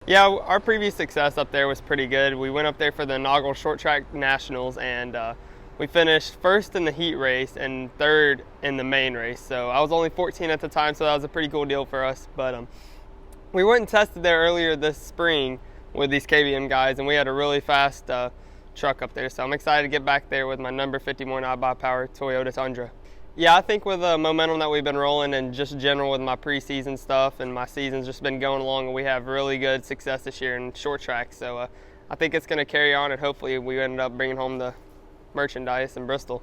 Yeah, our previous success up there was pretty good. We went up there for the inaugural short track nationals, and we finished first in the heat race and third in the main race. So I was only 14 at the time, so that was a pretty cool deal for us. But we went and tested there earlier this spring with these KBM guys, and we had a really fast truck up there. So I'm excited to get back there with my number 51 iBow Toyota Tundra. Yeah, I think with the momentum that we've been rolling and just general with my preseason stuff and my season's just been going along, and we have really good success this year in short track. So I think it's going to carry on, and hopefully we end up bringing home the merchandise in Bristol.